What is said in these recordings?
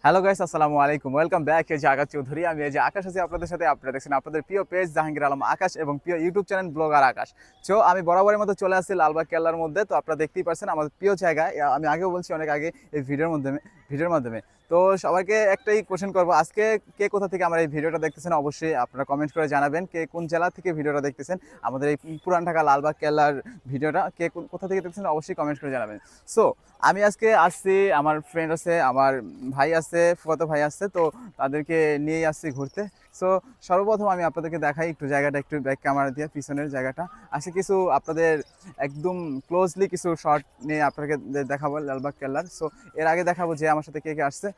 Hello guys, আসসালামু আলাইকুম। Welcome back. এই যে আকাশ চৌধুরী, আমি এই যে আকাশ আছি আপনাদের সাথে। আপনারা দেখছেন আপনাদের প্রিয় পেজ জাহাঙ্গীর আলম আকাশ এবং প্রিয় ইউটিউব চ্যানেল ব্লগার আকাশ। সো আমি বরাবরের মতো চলে আসছি লালবাগ কেল্লার মধ্যে। তো আপনারা দেখতেই পাচ্ছেন আমাদের প্রিয় জায়গায়। আমি আগেও বলছি অনেক আগে এই ভিডিওর মাধ্যমে। তো সবাইকে একটাই কোশ্চেন করবো, আজকে কে কোথা থেকে আমার এই ভিডিওটা দেখতেছেন অবশ্যই আপনারা কমেন্ট করে জানাবেন। কে কোন জেলা থেকে ভিডিওটা দেখতেছেন, আমাদের এই পুরান ঢাকা লালবাগ কেল্লার ভিডিওটা কে কোথা থেকে দেখতেছেন অবশ্যই কমেন্ট করে জানাবেন। সো আমি আজকে আসছি, আমার ফ্রেন্ড আছে, আমার ভাই আছে, ফুফাতো ভাই আছে, তো তাদেরকে নিয়েই আসছি ঘুরতে। সো সর্বপ্রথম আমি আপনাদেরকে দেখাই একটু জায়গাটা, একটু ব্যাক ক্যামেরা দিয়ে পিছনের জায়গাটা আজকে কিছু আপনাদের একদম ক্লোজলি কিছু শর্ট নিয়ে আপনাকে দেখাবো লালবাগ কেল্লার। সো এর আগে দেখাবো যে আমার সাথে কে কে আসছে।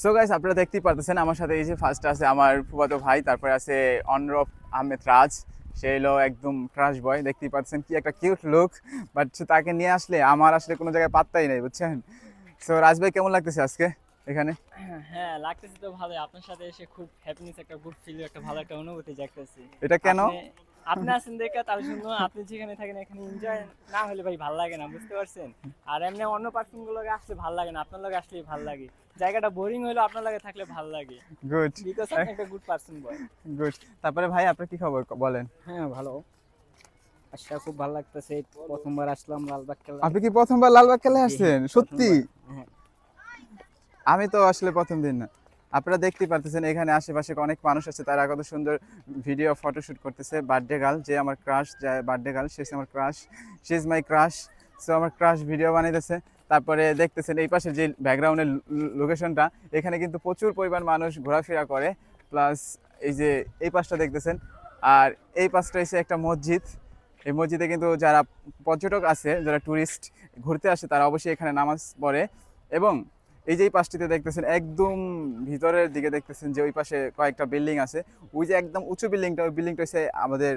সো গাইস, আপনারা দেখতেই পারতেছেন আমার সাথে এই যে ফার্স্ট আছে আমার ফুফাতো ভাই, তারপরে আছে অনরফ আহমেদ রাজ। সে হলো একদম ক্রাশ বয়, দেখতেই পাচ্ছেন কি একটা কিউট লুক। বাট তাকে নিয়ে আসলে আমার আসলে কোনো জায়গায় পাত্তাই নেই, বুঝছেন। সো রাজ ভাই, কেমন লাগতেছে আজকে এখানে? হ্যাঁ, লাগতেছে তো ভালোই। আপনার সাথে এসে খুব হ্যাপিনেস, একটা গুড ফিল, একটা ভালো একটা অনুভূতি জাগতেছে। এটা কেন? আপনি আপনি আছেন দেখে তার জন্য, আপনি যেখানে থাকেন এখানে এনজয় না হলে ভাই ভালো লাগে না, বুঝতে পারছেন? আর এমনি অন্য পার্সন গুলোকে আসলে ভালো লাগে না, আপনার লগে আসলেই ভালো লাগে। জায়গাটা বোরিং হইলো, আপনার লগে থাকলে ভালো লাগে, গুড। বিকজ আপনি একটা গুড পার্সন বয়। গুড। তারপরে ভাই, আপনার কি খবর বলেন? হ্যাঁ, ভালো। আচ্ছা, খুব ভালো লাগতেছে। প্রথমবার আসলাম লালবাগ কেল্লা। আপনি কি প্রথমবার লালবাগ কেল্লায় জি, আসছেন? সত্যি? প্রথমবার। হ্যাঁ। আমি তো আসলে প্রথম দিন না। আপনারা দেখতেই পারতেছেন এখানে আশেপাশে অনেক মানুষ আছে, তারা কত সুন্দর ভিডিও ফটোশ্যুট করতেছে। বার্থডে গার্ল, যে আমার ক্রাশ, যে বার্থডে গার্ল, সে আমার crush, she is my crush. So আমার ক্রাশ ভিডিও বানাইতেছে। তারপরে দেখতেছেন এই পাশে যে ব্যাকগ্রাউন্ডের লোকেশনটা, এখানে কিন্তু প্রচুর পরিমাণ মানুষ ঘোরাফেরা করে। প্লাস এই যে এই পাশটা দেখতেছেন, আর এই পাশটা এসে একটা মসজিদ। এই মসজিদে কিন্তু যারা পর্যটক আছে, যারা ট্যুরিস্ট ঘুরতে আসে, তারা অবশ্যই এখানে নামাজ পড়ে। এবং এই যে এই পাশটিতে দেখতেছেন একদম ভিতরের দিকে দেখতেছেন যে ওই পাশে কয়েকটা বিল্ডিং আছে। ওই যে একদম উঁচু বিল্ডিংটা, ওই বিল্ডিংটা হচ্ছে আমাদের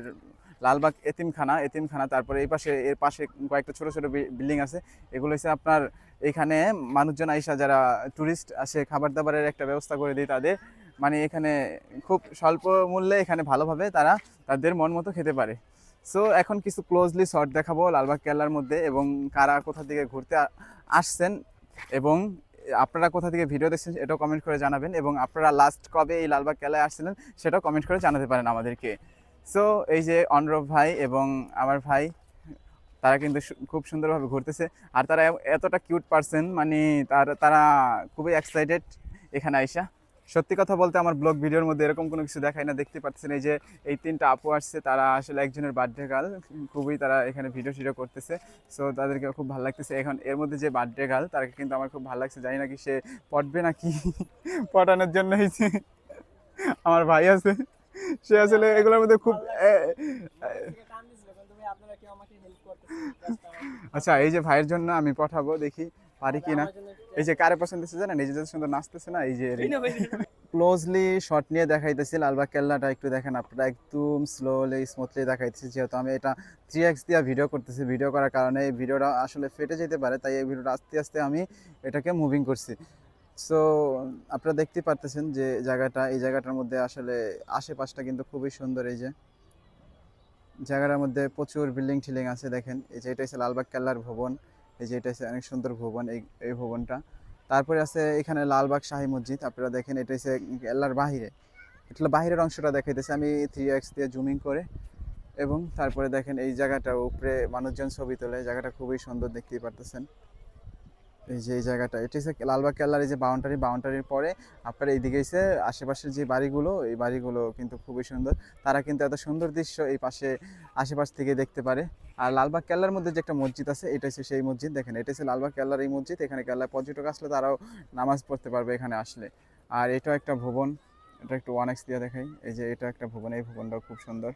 লালবাগ এতিমখানা। তারপরে এই পাশে, এর পাশে কয়েকটা ছোট ছোট বিল্ডিং আছে। এগুলো হচ্ছে আপনার এখানে মানুষজন আইসা, যারা ট্যুরিস্ট আসে, খাবার দাবারের একটা ব্যবস্থা করে দিই তাদের। মানে এখানে খুব স্বল্প মূল্যে এখানে ভালোভাবে তারা তাদের মন মতো খেতে পারে। সো এখন কিছু ক্লোজলি শট দেখাবো লালবাগ কেল্লার মধ্যে, এবং কারা কোথা থেকে ঘুরতে আসছেন, এবং আপনারা কোথা থেকে ভিডিও দেখছেন এটাও কমেন্ট করে জানাবেন। এবং আপনারা লাস্ট কবে এই লালবাগ কেল্লায় আসছিলেন সেটাও কমেন্ট করে জানাতে পারেন আমাদেরকে। সো এই যে অনরফ ভাই এবং আমার ভাই, তারা কিন্তু খুব সুন্দরভাবে ঘুরতেছে। আর তারা এতটা কিউট পারসন, মানে তারা খুবই এক্সাইটেড এখানে আইসা। সত্যি কথা বলতে আমার ব্লগ ভিডিওর মধ্যে এরকম কোনো কিছু দেখায় না। দেখতে পাচ্ছেন এই যে এই তিনটা আপু আসছে, তারা আসলে একজনের বার্থডে গার্ল। খুবই তারা এখানে ভিডিও করতেছে। সো তাদেরকে খুব ভালো লাগতেছে। এখন এর মধ্যে যে বার্থডে গার্ল, তাকে কিন্তু আমার খুব ভালো লাগছে। জানি না কি সে পটবে নাকি পটানোর জন্য হয়েছে। আমার ভাই আছে, সে আসলে এগুলোর মধ্যে খুব আচ্ছা, এই যে ভাইয়ের জন্য আমি পাঠাবো, দেখি পারি কিনা। এই যে কারে পছন্দ হচ্ছে জানেন, এই যে সুন্দর নাচতেছে না, এই যে ক্লোজলি শট নিয়ে দেখাইতেছি লালবাগ কেল্লাটা। একটু দেখেন আপনারা, একদম স্লোলি স্মুথলি দেখাইতেছি। যেহেতু আমি এটা 3x দিয়ে ভিডিও করতেছি, ভিডিও করার কারণে এই ভিডিওটা আসলে ফেটে যেতে পারে, তাই এই ভিডিওটা আস্তে আস্তে আমি এটাকে মুভিং করছি। সো আপনারা দেখতেই পারতেছেন যে জায়গাটা, এই জায়গাটার মধ্যে আসলে আশেপাশটা কিন্তু খুবই সুন্দর। এই যে জায়গাটার মধ্যে প্রচুর বিল্ডিং টিল্ডিং আছে, দেখেন। এই যে এটা হচ্ছে লালবাগ কেল্লার ভবন। এই যে এটা হচ্ছে অনেক সুন্দর ভবন, এই ভবনটা। তারপরে আছে এখানে লালবাগ শাহী মসজিদ। আপনারা দেখেন এটা হচ্ছে কেল্লার বাহিরে, এটা বাহিরের অংশটা দেখাইতেছে আমি 3x দিয়ে জুমিং করে। এবং তারপরে দেখেন এই জায়গাটা উপরে মানুষজন ছবি তোলে, জায়গাটা খুবই সুন্দর, দেখতেই পারতেছেন। এই যে এই জায়গাটা, এটা হচ্ছে লালবাগ কেল্লার এই যে বাউন্ডারির পরে আপনার এইদিকে এসে আশেপাশের যে বাড়িগুলো, এই বাড়িগুলো কিন্তু খুবই সুন্দর। তারা কিন্তু এত সুন্দর দৃশ্য এই পাশে আশেপাশ থেকে দেখতে পারে। আর লালবাগ কেল্লার মধ্যে যে একটা মসজিদ আছে, এটা হচ্ছে সেই মসজিদ। দেখেন এটা হচ্ছে লালবাগ কেল্লার এই মসজিদ। এখানে কেল্লার পর্যটক আসলে তারাও নামাজ পড়তে পারবে এখানে আসলে। আর এটাও একটা ভবন, এটা একটু 1x দিয়ে দেখাই। এই যে এটা একটা ভবন, এই ভবনটাও খুব সুন্দর।